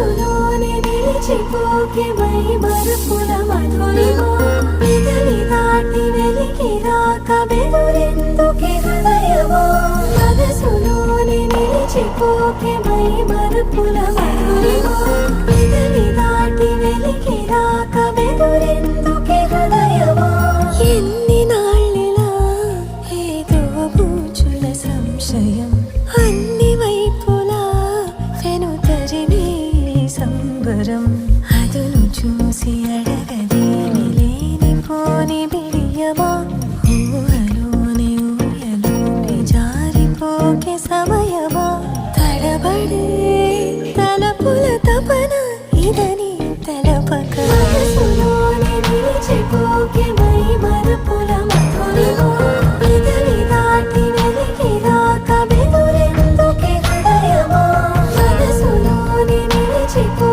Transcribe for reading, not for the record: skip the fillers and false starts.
మనసులోనే నిలిచిపోకే మై మరుపుల మధురిమా పెదవి దాటి వెలికి రాక బెదురెందుకే హృదయమా మనసులోనే నిలిచిపోకే మై మరుపుల మధురిమా పెదవి దాటి వెలికి రాక బెదురెందుకే హృదయమా ఎన్ని నాళ్ళిలా ఏదో బూచుల సంశయం అన్ని వైపులా వెనుతరిమే సంబరం అదును చూసి అడగదేమి లేనిపోని బిడియమా ఊహలోని ఊయలోని జారిపోకే సమయమా తడబడే తలపుల తపన ఇదని తలపక మనసులోని నిలిచిపోకే మై మరుపుల మధురిమా పెదవి దాటి వెలికి రాక బెదురెందుకే హృదయమా మనసులోని నిలిచిపో